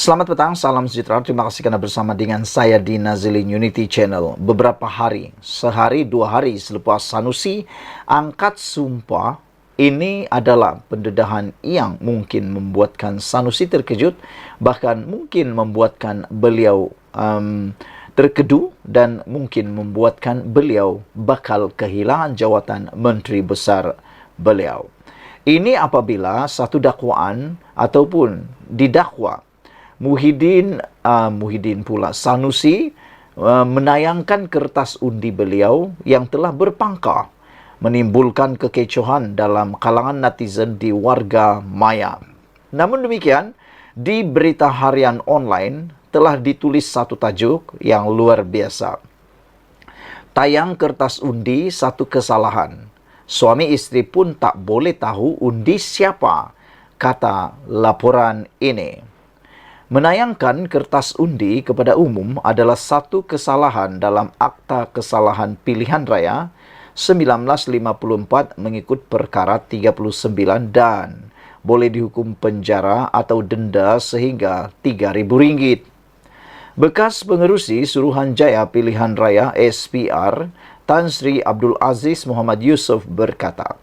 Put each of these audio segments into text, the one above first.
Selamat petang, salam sejahtera. Terima kasih karena bersama dengan saya di Nazilin Unity Channel. Beberapa hari, sehari dua hari selepas Sanusi angkat sumpah, ini adalah pendedahan yang mungkin membuatkan Sanusi terkejut, bahkan mungkin membuatkan beliau terkedu dan mungkin membuatkan beliau bakal kehilangan jawatan Menteri Besar beliau. Ini apabila satu dakwaan ataupun didakwa Muhyiddin pula Sanusi menayangkan kertas undi beliau yang telah berpangkah, menimbulkan kekecohan dalam kalangan netizen di warga maya. Namun demikian, di berita harian online telah ditulis satu tajuk yang luar biasa. Tayang kertas undi satu kesalahan. Suami istri pun tak boleh tahu undi siapa, kata laporan ini. Menayangkan kertas undi kepada umum adalah satu kesalahan dalam Akta Kesalahan Pilihan Raya 1954 mengikut perkara 39 dan boleh dihukum penjara atau denda sehingga Rp3.000. Bekas pengerusi Suruhanjaya Pilihan Raya SPR, Tan Sri Abdul Aziz Muhammad Yusof berkata,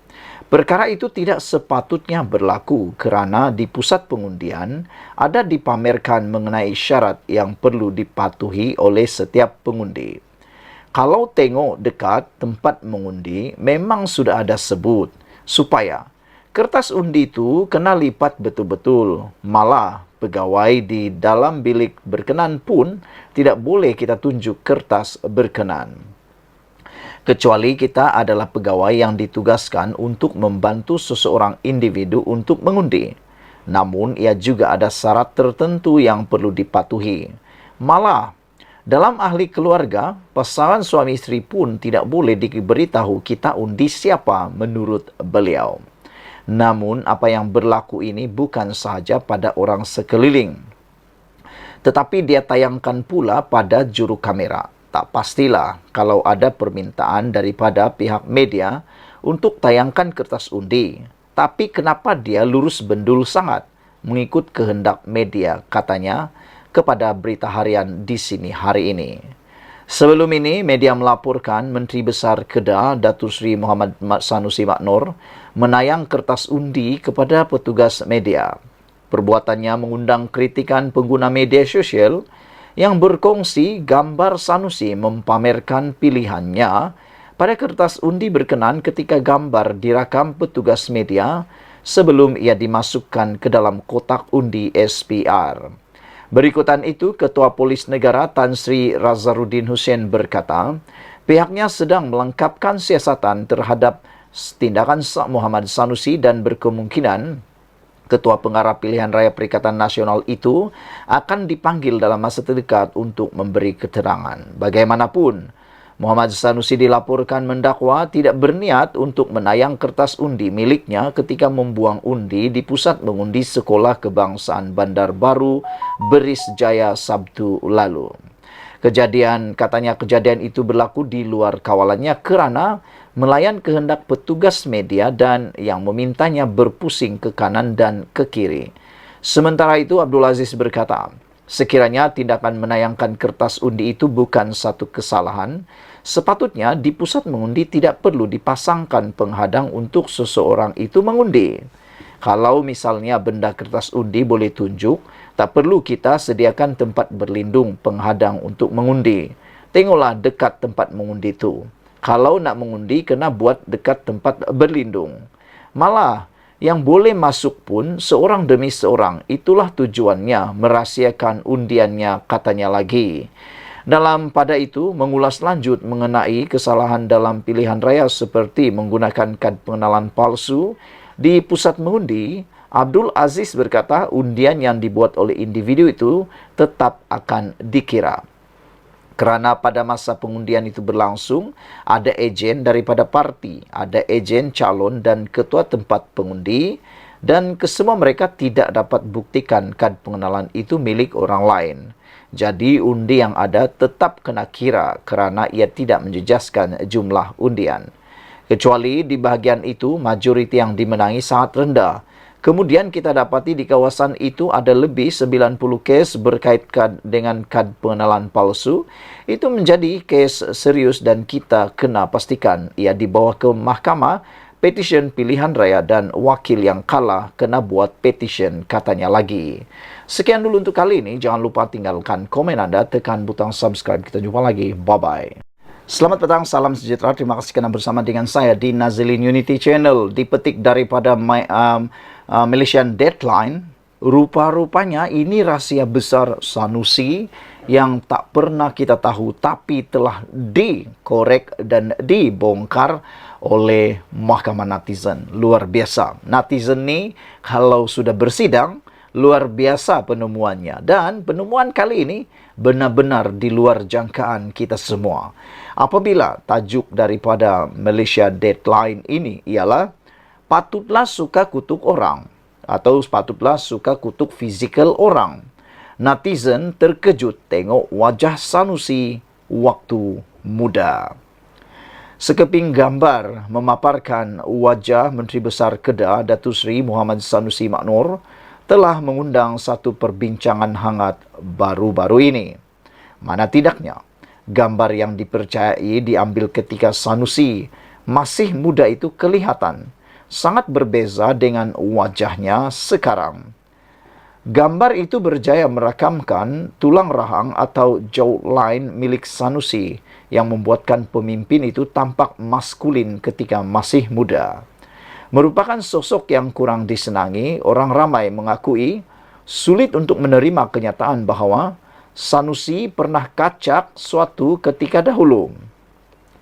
perkara itu tidak sepatutnya berlaku kerana di pusat pengundian ada dipamerkan mengenai syarat yang perlu dipatuhi oleh setiap pengundi. Kalau tengok dekat tempat mengundi, memang sudah ada sebut supaya kertas undi itu kena lipat betul-betul. Malah pegawai di dalam bilik berkenan pun tidak boleh kita tunjuk kertas berkenan. Kecuali kita adalah pegawai yang ditugaskan untuk membantu seseorang individu untuk mengundi. Namun, ia juga ada syarat tertentu yang perlu dipatuhi. Malah, dalam ahli keluarga, pasangan suami isteri pun tidak boleh diberitahu kita undi siapa menurut beliau. Namun, apa yang berlaku ini bukan sahaja pada orang sekeliling, tetapi dia tayangkan pula pada juru kamera. Tak pastilah kalau ada permintaan daripada pihak media untuk tayangkan kertas undi. Tapi kenapa dia lurus bendul sangat mengikut kehendak media, katanya kepada berita harian di sini hari ini. Sebelum ini, media melaporkan Menteri Besar Kedah Datuk Seri Muhammad Sanusi Maknor menayang kertas undi kepada petugas media. Perbuatannya mengundang kritikan pengguna media sosial yang berkongsi gambar Sanusi mempamerkan pilihannya pada kertas undi berkenan ketika gambar dirakam petugas media sebelum ia dimasukkan ke dalam kotak undi SPR. Berikutan itu, Ketua Polis Negara Tan Sri Razaruddin Hussein berkata, pihaknya sedang melengkapkan siasatan terhadap tindakan Muhammad Sanusi dan berkemungkinan Ketua Pengarah Pilihan Raya Perikatan Nasional itu akan dipanggil dalam masa terdekat untuk memberi keterangan. Bagaimanapun, Muhammad Sanusi dilaporkan mendakwa tidak berniat untuk menayang kertas undi miliknya ketika membuang undi di pusat mengundi Sekolah Kebangsaan Bandar Baru, Beris Jaya Sabtu lalu. Katanya kejadian itu berlaku di luar kawalannya kerana melayan kehendak petugas media dan yang memintanya berpusing ke kanan dan ke kiri. Sementara itu, Abdul Aziz berkata, sekiranya tindakan menayangkan kertas undi itu bukan satu kesalahan, sepatutnya di pusat mengundi tidak perlu dipasangkan penghadang untuk seseorang itu mengundi. Kalau misalnya benda kertas undi boleh tunjuk, tak perlu kita sediakan tempat berlindung penghadang untuk mengundi. Tengoklah dekat tempat mengundi itu. Kalau nak mengundi, kena buat dekat tempat berlindung. Malah, yang boleh masuk pun seorang demi seorang. Itulah tujuannya, merahsiakan undiannya, katanya lagi. Pada itu, mengulas lanjut mengenai kesalahan dalam pilihan raya seperti menggunakan kad pengenalan palsu di pusat mengundi, Abdul Aziz berkata undian yang dibuat oleh individu itu tetap akan dikira. Kerana pada masa pengundian itu berlangsung, ada ejen daripada parti, ada ejen calon dan ketua tempat pengundi, dan kesemua mereka tidak dapat buktikan kad pengenalan itu milik orang lain. Jadi undi yang ada tetap kena kira kerana ia tidak menjejaskan jumlah undian. Kecuali di bahagian itu, majoriti yang dimenangi sangat rendah Kemudian kita dapati di kawasan itu ada lebih 90 kes berkaitan dengan kad pengenalan palsu. Itu menjadi kes serius dan kita kena pastikan ia dibawa ke mahkamah. Petisyen pilihan raya dan wakil yang kalah kena buat petisyen katanya lagi. Sekian dulu untuk kali ini. Jangan lupa tinggalkan komen Anda, tekan butang subscribe. Kita jumpa lagi. Bye-bye. Selamat petang, salam sejahtera. Terima kasih kerana bersama dengan saya di Nazilin Unity Channel. Dipetik daripada Malaysian Deadline, rupa-rupanya ini rahsia besar Sanusi yang tak pernah kita tahu tapi telah dikorek dan dibongkar oleh mahkamah netizen. Luar biasa. Netizen ni kalau sudah bersidang, luar biasa penemuannya. Dan penemuan kali ini benar-benar di luar jangkaan kita semua. Apabila tajuk daripada Malaysia Deadline ini ialah patutlah suka kutuk orang atau patutlah suka kutuk fizikal orang. Netizen terkejut tengok wajah Sanusi waktu muda. Sekeping gambar memaparkan wajah Menteri Besar Kedah Datuk Seri Muhammad Sanusi Maknor telah mengundang satu perbincangan hangat baru-baru ini. Mana tidaknya, gambar yang dipercayai diambil ketika Sanusi masih muda itu kelihatan sangat berbeza dengan wajahnya sekarang. Gambar itu berjaya merakamkan tulang rahang atau jawline milik Sanusi yang membuatkan pemimpin itu tampak maskulin ketika masih muda. Merupakan sosok yang kurang disenangi, orang ramai mengakui sulit untuk menerima kenyataan bahawa Sanusi pernah kacak suatu ketika dahulu.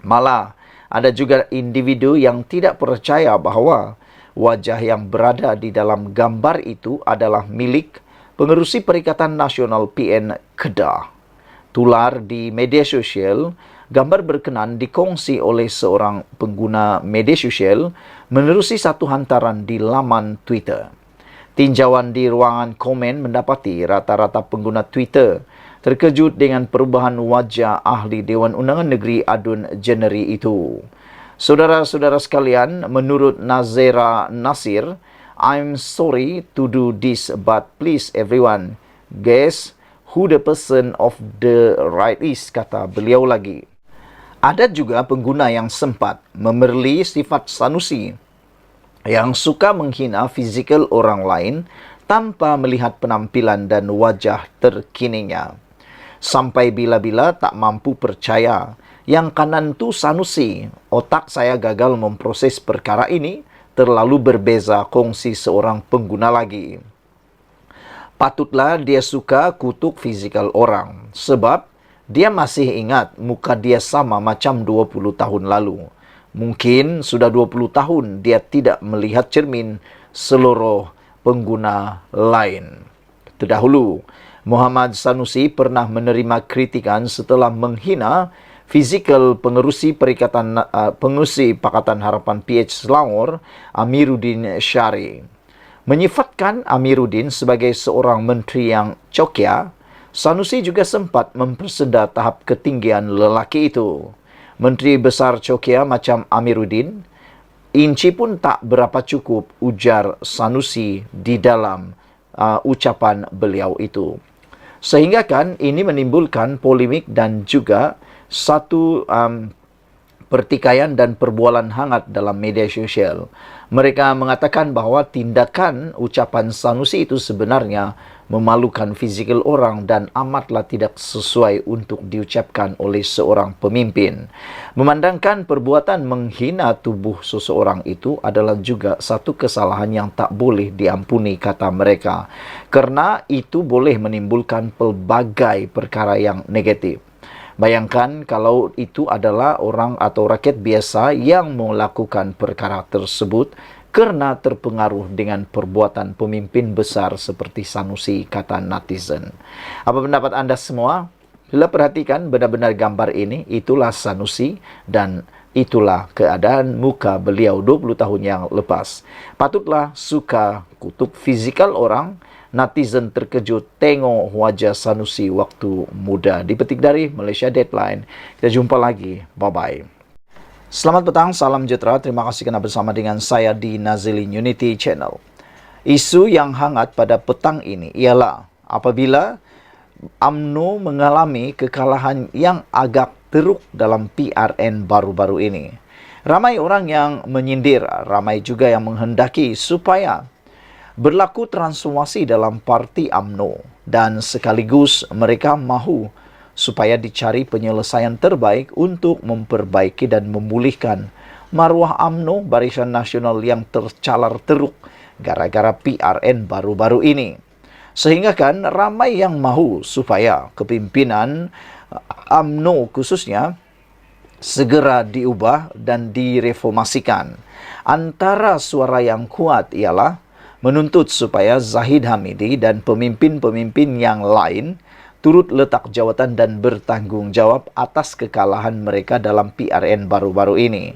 Malah, ada juga individu yang tidak percaya bahawa wajah yang berada di dalam gambar itu adalah milik Pengerusi Perikatan Nasional PN Kedah. Tular di media sosial, gambar berkenan dikongsi oleh seorang pengguna media sosial menerusi satu hantaran di laman Twitter. Tinjauan di ruangan komen mendapati rata-rata pengguna Twitter terkejut dengan perubahan wajah ahli Dewan Undangan Negeri Adun Jeneri itu. Saudara-saudara sekalian, menurut Nazera Nasir, I'm sorry to do this, but please everyone, guess who the person of the right is, kata beliau lagi. Ada juga pengguna yang sempat memerli sifat Sanusi yang suka menghina fizikal orang lain tanpa melihat penampilan dan wajah terkininya. Sampai bila-bila tak mampu percaya yang kanan tu Sanusi, otak saya gagal memproses perkara ini, terlalu berbeza, kongsi seorang pengguna lagi. Patutlah dia suka kutuk fizikal orang, sebab dia masih ingat muka dia sama macam 20 tahun lalu. Mungkin sudah 20 tahun dia tidak melihat cermin seluruh pengguna lain. Terdahulu, Muhammad Sanusi pernah menerima kritikan setelah menghina fizikal pengerusi Pakatan Harapan PH Selangor, Amiruddin Syari. Menyifatkan Amiruddin sebagai seorang menteri yang cokia, Sanusi juga sempat mempersedar tahap ketinggian lelaki itu. Menteri besar cokia macam Amiruddin, inci pun tak berapa cukup, ujar Sanusi di dalam ucapan beliau itu. Sehingga kan ini menimbulkan polemik dan juga satu pertikaian dan perbualan hangat dalam media sosial. Mereka mengatakan bahawa tindakan ucapan Sanusi itu sebenarnya memalukan fizikal orang dan amatlah tidak sesuai untuk diucapkan oleh seorang pemimpin. Memandangkan perbuatan menghina tubuh seseorang itu adalah juga satu kesalahan yang tak boleh diampuni, kata mereka, kerana itu boleh menimbulkan pelbagai perkara yang negatif. Bayangkan kalau itu adalah orang atau rakyat biasa yang melakukan perkara tersebut kerana terpengaruh dengan perbuatan pemimpin besar seperti Sanusi, kata netizen. Apa pendapat anda semua? Bila perhatikan benar-benar gambar ini, itulah Sanusi dan itulah keadaan muka beliau 20 tahun yang lepas. Patutlah suka kutuk fizikal orang. Netizen terkejut tengok wajah Sanusi waktu muda. Dipetik dari Malaysia Deadline. Kita jumpa lagi. Bye-bye. Selamat petang, salam sejahtera. Terima kasih kerana bersama dengan saya di Nazilin Unity Channel. Isu yang hangat pada petang ini ialah apabila UMNO mengalami kekalahan yang agak teruk dalam PRN baru-baru ini. Ramai orang yang menyindir, ramai juga yang menghendaki supaya berlaku transformasi dalam parti UMNO dan sekaligus mereka mahu supaya dicari penyelesaian terbaik untuk memperbaiki dan memulihkan maruah UMNO Barisan Nasional yang tercalar teruk gara-gara PRN baru-baru ini. Sehingga kan ramai yang mahu supaya kepimpinan UMNO khususnya segera diubah dan direformasikan. Antara suara yang kuat ialah menuntut supaya Zahid Hamidi dan pemimpin-pemimpin yang lain turut letak jawatan dan bertanggung jawab atas kekalahan mereka dalam PRN baru-baru ini.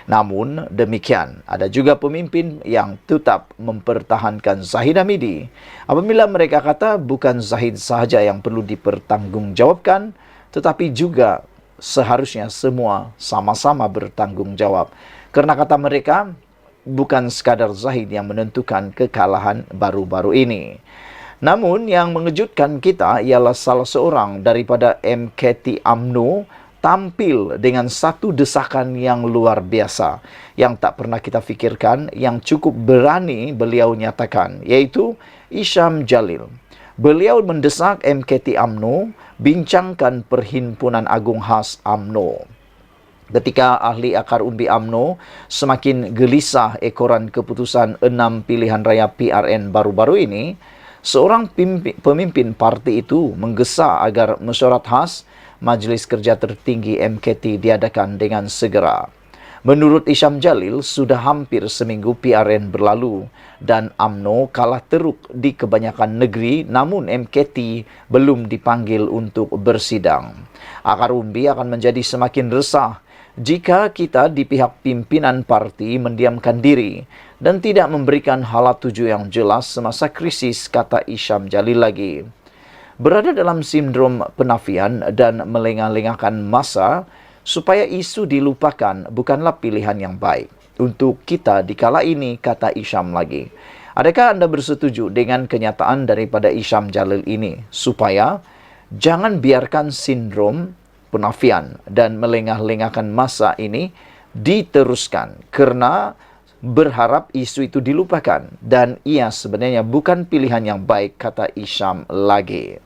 Namun demikian, ada juga pemimpin yang tetap mempertahankan Zahid Hamidi. Apabila mereka kata bukan Zahid sahaja yang perlu dipertanggungjawabkan, tetapi juga seharusnya semua sama-sama bertanggung jawab. Karena kata mereka, bukan sekadar Zahid yang menentukan kekalahan baru-baru ini. Namun yang mengejutkan kita ialah salah seorang daripada MKT UMNO tampil dengan satu desakan yang luar biasa yang tak pernah kita fikirkan, yang cukup berani beliau nyatakan, yaitu Isyam Jalil. Beliau mendesak MKT UMNO bincangkan Perhimpunan Agung Khas UMNO. Ketika ahli akar umbi UMNO semakin gelisah ekoran keputusan 6 pilihan raya PRN baru-baru ini, seorang pemimpin parti itu menggesa agar mesyuarat khas Majlis Kerja Tertinggi MKT diadakan dengan segera. Menurut Isyam Jalil, sudah hampir seminggu PRN berlalu dan UMNO kalah teruk di kebanyakan negeri, namun MKT belum dipanggil untuk bersidang. Akar umbi akan menjadi semakin resah jika kita di pihak pimpinan parti mendiamkan diri dan tidak memberikan hala tuju yang jelas semasa krisis, kata Isyam Jalil lagi. Berada dalam sindrom penafian dan melengah-lengahkan masa supaya isu dilupakan bukanlah pilihan yang baik untuk kita di kala ini, kata Isyam lagi. Adakah Anda bersetuju dengan kenyataan daripada Isyam Jalil ini supaya jangan biarkan sindrom penafian dan melengah-lengahkan masa ini diteruskan, karena berharap isu itu dilupakan dan ia sebenarnya bukan pilihan yang baik, kata Isyam lagi.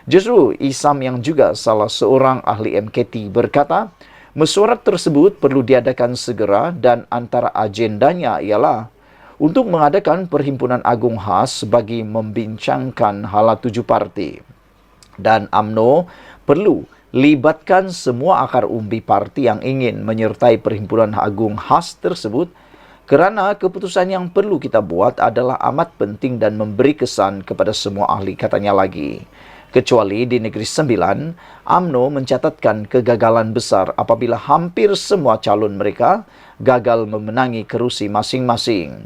Justru Isyam yang juga salah seorang ahli MKT berkata, mesyuarat tersebut perlu diadakan segera dan antara agendanya ialah untuk mengadakan Perhimpunan Agung Khas bagi membincangkan hala tuju parti. Dan UMNO perlu libatkan semua akar umbi parti yang ingin menyertai Perhimpunan Agung Khas tersebut, kerana keputusan yang perlu kita buat adalah amat penting dan memberi kesan kepada semua ahli, katanya lagi. Kecuali di Negeri Sembilan, UMNO mencatatkan kegagalan besar apabila hampir semua calon mereka gagal memenangi kerusi masing-masing.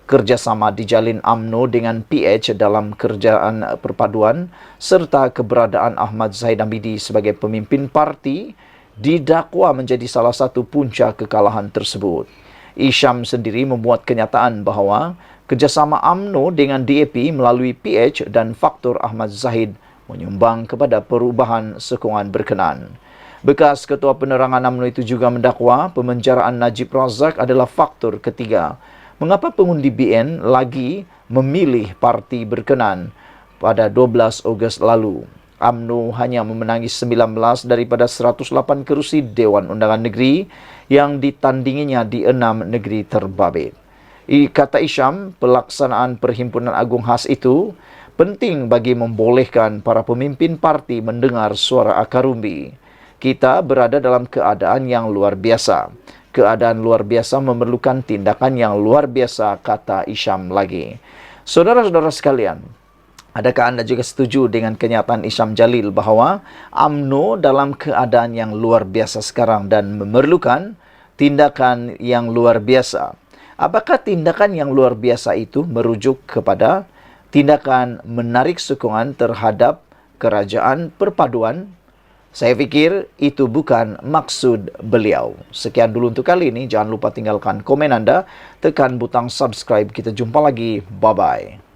Kerjasama dijalin UMNO dengan PH dalam kerjaan perpaduan serta keberadaan Ahmad Zahid Hamidi sebagai pemimpin parti didakwa menjadi salah satu punca kekalahan tersebut. Isyam sendiri membuat kenyataan bahawa kerjasama UMNO dengan DAP melalui PH dan faktor Ahmad Zahid menyumbang kepada perubahan sokongan berkenan. Bekas Ketua Penerangan UMNO itu juga mendakwa pemenjaraan Najib Razak adalah faktor ketiga mengapa pengundi BN lagi memilih parti berkenan pada 12 Ogos lalu. UMNO hanya memenangi 19 daripada 108 kerusi Dewan Undangan Negeri yang ditandinginya di 6 negeri terbabit. Kata Isyam, pelaksanaan Perhimpunan Agung Khas itu penting bagi membolehkan para pemimpin parti mendengar suara akar umbi. Kita berada dalam keadaan yang luar biasa. Keadaan luar biasa memerlukan tindakan yang luar biasa, kata Isyam lagi. Saudara-saudara sekalian, adakah Anda juga setuju dengan kenyataan Isyam Jalil bahawa UMNO dalam keadaan yang luar biasa sekarang dan memerlukan tindakan yang luar biasa? Apakah tindakan yang luar biasa itu merujuk kepada tindakan menarik sokongan terhadap kerajaan perpaduan Saya pikir itu bukan maksud beliau. Sekian dulu untuk kali ini. Jangan lupa tinggalkan komen Anda, tekan butang subscribe. Kita jumpa lagi. Bye-bye.